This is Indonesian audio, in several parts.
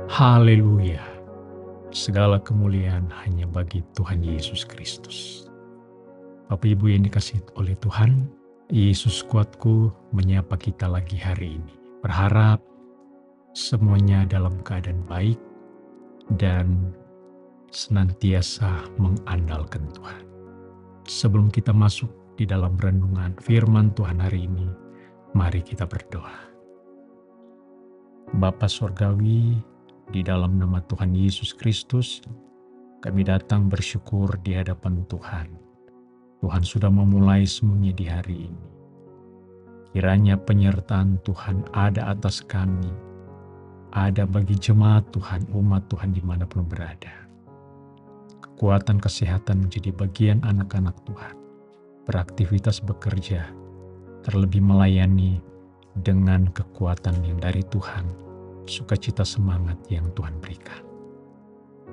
Haleluya! Segala kemuliaan hanya bagi Tuhan Yesus Kristus. Bapak Ibu yang dikasihi oleh Tuhan, Yesus kuatku menyapa kita lagi hari ini. Berharap semuanya dalam keadaan baik dan senantiasa mengandalkan Tuhan. Sebelum kita masuk di dalam renungan firman Tuhan hari ini, mari kita berdoa. Bapa Sorgawi, di dalam nama Tuhan Yesus Kristus, kami datang bersyukur di hadapan Tuhan. Tuhan sudah memulai semuanya di hari ini. Kiranya penyertaan Tuhan ada atas kami, ada bagi jemaat Tuhan, umat Tuhan dimanapun berada. Kekuatan kesehatan menjadi bagian anak-anak Tuhan. Beraktivitas bekerja, terlebih melayani dengan kekuatan yang dari Tuhan, sukacita semangat yang Tuhan berikan.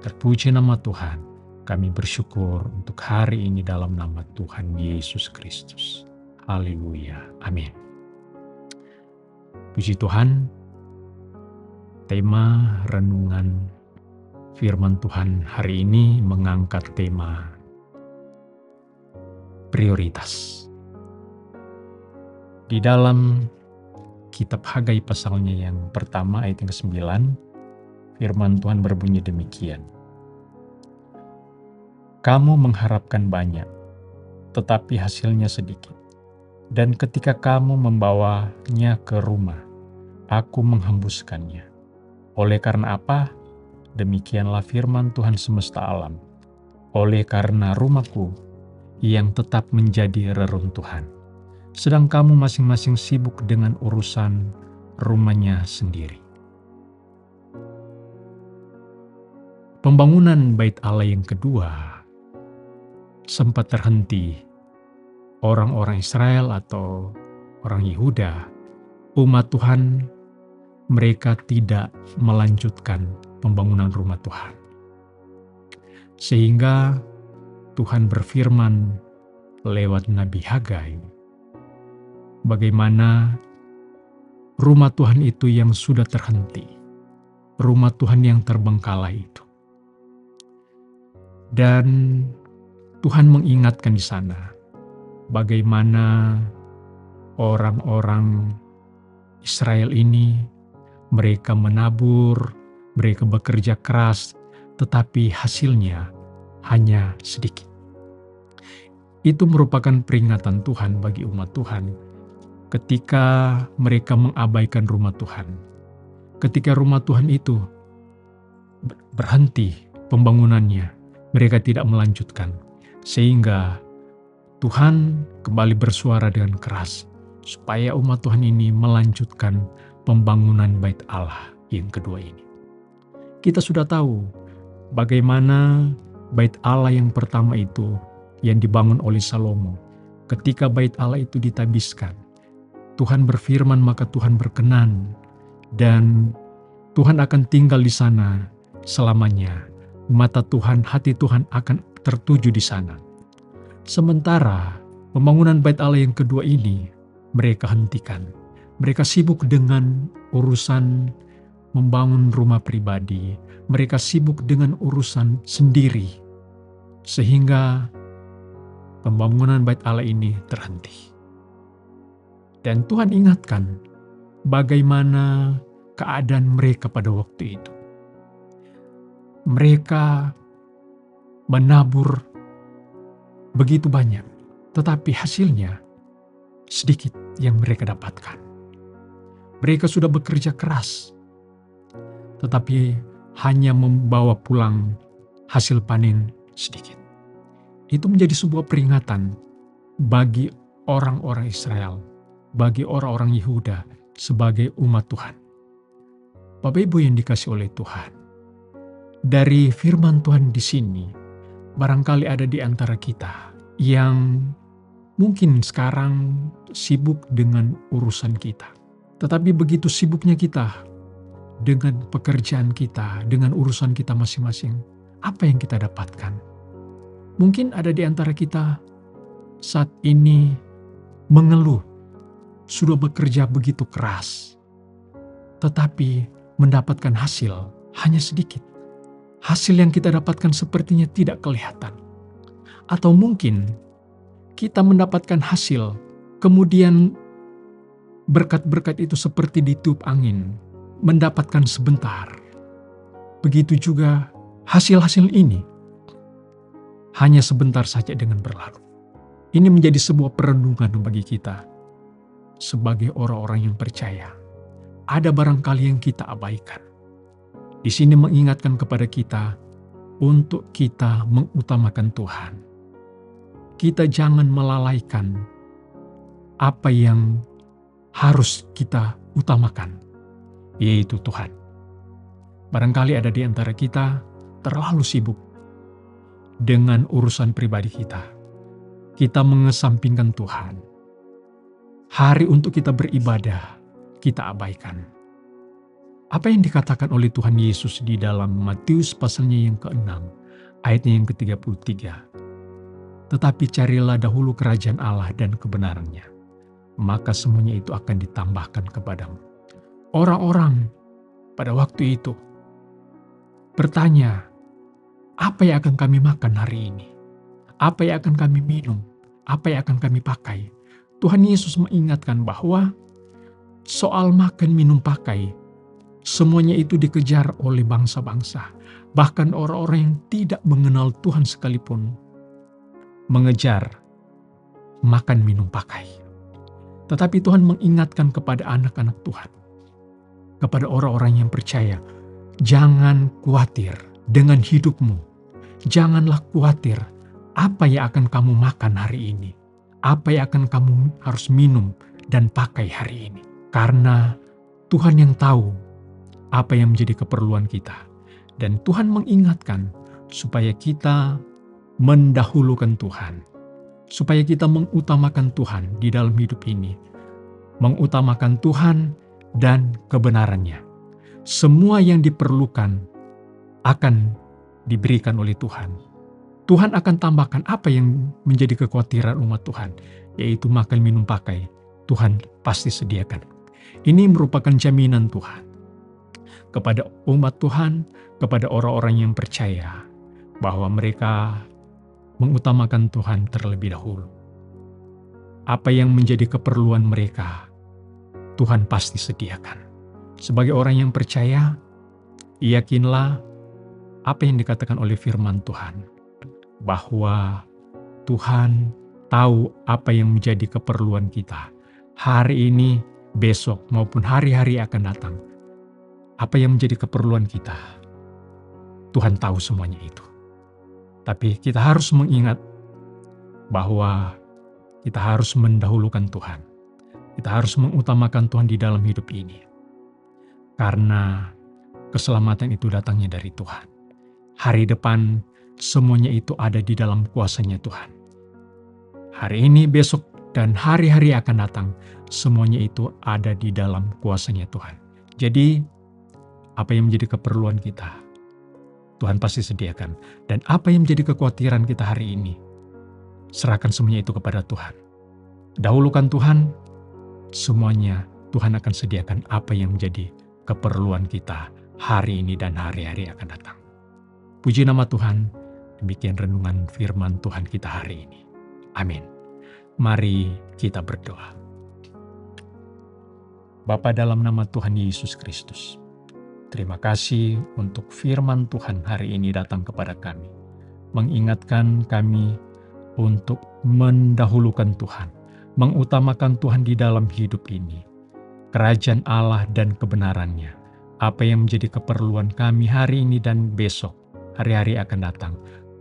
Terpuji nama Tuhan, kami bersyukur untuk hari ini dalam nama Tuhan Yesus Kristus. Haleluya, amin. Puji Tuhan, tema renungan firman Tuhan hari ini mengangkat tema prioritas. Di dalam kitab Hagai pasalnya yang pertama ayat yang ke-9, firman Tuhan berbunyi demikian. Kamu mengharapkan banyak, tetapi hasilnya sedikit. Dan ketika kamu membawanya ke rumah, aku menghembuskannya. Oleh karena apa? Demikianlah firman Tuhan semesta alam. Oleh karena rumahku yang tetap menjadi reruntuhan, sedang kamu masing-masing sibuk dengan urusan rumahnya sendiri. Pembangunan Bait Allah yang kedua sempat terhenti. Orang-orang Israel atau orang Yehuda, umat Tuhan, mereka tidak melanjutkan pembangunan rumah Tuhan. Sehingga Tuhan berfirman lewat Nabi Hagai, bagaimana rumah Tuhan itu yang sudah terhenti, rumah Tuhan yang terbengkalai itu. Dan Tuhan mengingatkan di sana, bagaimana orang-orang Israel ini, mereka menabur, mereka bekerja keras, tetapi hasilnya hanya sedikit. Itu merupakan peringatan Tuhan bagi umat Tuhan ketika mereka mengabaikan rumah Tuhan. Ketika rumah Tuhan itu berhenti pembangunannya, mereka tidak melanjutkan. Sehingga Tuhan kembali bersuara dengan keras supaya umat Tuhan ini melanjutkan pembangunan Bait Allah yang kedua ini. Kita sudah tahu bagaimana Bait Allah yang pertama itu yang dibangun oleh Salomo. Ketika Bait Allah itu ditabiskan, Tuhan berfirman maka Tuhan berkenan dan Tuhan akan tinggal di sana selamanya. Mata Tuhan, hati Tuhan akan tertuju di sana. Sementara pembangunan Bait Allah yang kedua ini mereka hentikan. Mereka sibuk dengan urusan membangun rumah pribadi. Mereka sibuk dengan urusan sendiri. Sehingga pembangunan Bait Allah ini terhenti. Dan Tuhan ingatkan bagaimana keadaan mereka pada waktu itu. Mereka menabur begitu banyak, tetapi hasilnya sedikit yang mereka dapatkan. Mereka sudah bekerja keras, tetapi hanya membawa pulang hasil panen sedikit. Itu menjadi sebuah peringatan bagi orang-orang Israel, bagi orang-orang Yehuda sebagai umat Tuhan. Bapak Ibu yang dikasihi oleh Tuhan, dari firman Tuhan di sini, barangkali ada di antara kita yang mungkin sekarang sibuk dengan urusan kita. Tetapi begitu sibuknya kita dengan pekerjaan kita, dengan urusan kita masing-masing, apa yang kita dapatkan? Mungkin ada di antara kita saat ini mengeluh, sudah bekerja begitu keras, tetapi mendapatkan hasil hanya sedikit. Hasil yang kita dapatkan sepertinya tidak kelihatan. Atau mungkin kita mendapatkan hasil, kemudian berkat-berkat itu seperti ditiup angin, mendapatkan sebentar. Begitu juga hasil-hasil ini hanya sebentar saja dengan berlalu. Ini menjadi sebuah perenungan bagi kita sebagai orang-orang yang percaya. Ada barangkali yang kita abaikan. Di sini mengingatkan kepada kita untuk kita mengutamakan Tuhan. Kita jangan melalaikan apa yang harus kita utamakan, yaitu Tuhan. Barangkali ada di antara kita terlalu sibuk dengan urusan pribadi kita. Kita mengesampingkan Tuhan. Hari untuk kita beribadah, kita abaikan. Apa yang dikatakan oleh Tuhan Yesus di dalam Matius pasalnya yang ke-6, ayatnya yang ke-33. Tetapi carilah dahulu kerajaan Allah dan kebenarannya, maka semuanya itu akan ditambahkan kepadamu. Orang-orang pada waktu itu bertanya, apa yang akan kami makan hari ini? Apa yang akan kami minum? Apa yang akan kami pakai? Tuhan Yesus mengingatkan bahwa soal makan, minum, pakai, semuanya itu dikejar oleh bangsa-bangsa. Bahkan orang-orang yang tidak mengenal Tuhan sekalipun mengejar makan, minum, pakai. Tetapi Tuhan mengingatkan kepada anak-anak Tuhan, kepada orang-orang yang percaya, jangan khawatir dengan hidupmu. Janganlah khawatir apa yang akan kamu makan hari ini, apa yang akan kamu harus minum dan pakai hari ini. Karena Tuhan yang tahu apa yang menjadi keperluan kita. Dan Tuhan mengingatkan supaya kita mendahulukan Tuhan. Supaya kita mengutamakan Tuhan di dalam hidup ini. Mengutamakan Tuhan dan kebenarannya. Semua yang diperlukan akan diberikan oleh Tuhan. Tuhan akan tambahkan apa yang menjadi kekhawatiran umat Tuhan, yaitu makan, minum, pakai. Tuhan pasti sediakan. Ini merupakan jaminan Tuhan kepada umat Tuhan, kepada orang-orang yang percaya bahwa mereka mengutamakan Tuhan terlebih dahulu. Apa yang menjadi keperluan mereka, Tuhan pasti sediakan. Sebagai orang yang percaya, yakinlah apa yang dikatakan oleh firman Tuhan, bahwa Tuhan tahu apa yang menjadi keperluan kita hari ini, besok, maupun hari-hari akan datang. Apa yang menjadi keperluan kita, Tuhan tahu semuanya itu. Tapi kita harus mengingat bahwa kita harus mendahulukan Tuhan. Kita harus mengutamakan Tuhan di dalam hidup ini. Karena keselamatan itu datangnya dari Tuhan. Hari depan semuanya itu ada di dalam kuasanya Tuhan. Hari ini, besok, dan hari-hari akan datang, semuanya itu ada di dalam kuasanya Tuhan. Jadi, apa yang menjadi keperluan kita, Tuhan pasti sediakan. Dan apa yang menjadi kekhawatiran kita hari ini, serahkan semuanya itu kepada Tuhan. Dahulukan Tuhan, semuanya Tuhan akan sediakan apa yang menjadi keperluan kita hari ini dan hari-hari akan datang. Puji nama Tuhan, demikian renungan firman Tuhan kita hari ini. Amin. Mari kita berdoa. Bapa, dalam nama Tuhan Yesus Kristus, terima kasih untuk firman Tuhan hari ini datang kepada kami. Mengingatkan kami untuk mendahulukan Tuhan, mengutamakan Tuhan di dalam hidup ini. Kerajaan Allah dan kebenarannya, apa yang menjadi keperluan kami hari ini dan besok, hari-hari akan datang,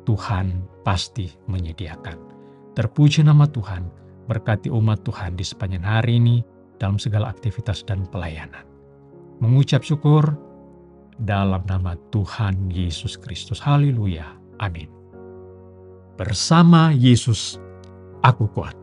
Tuhan pasti menyediakan. Terpuji nama Tuhan, berkati umat Tuhan di sepanjang hari ini dalam segala aktivitas dan pelayanan. Mengucap syukur dalam nama Tuhan Yesus Kristus. Haleluya. Amin. Bersama Yesus, aku kuat.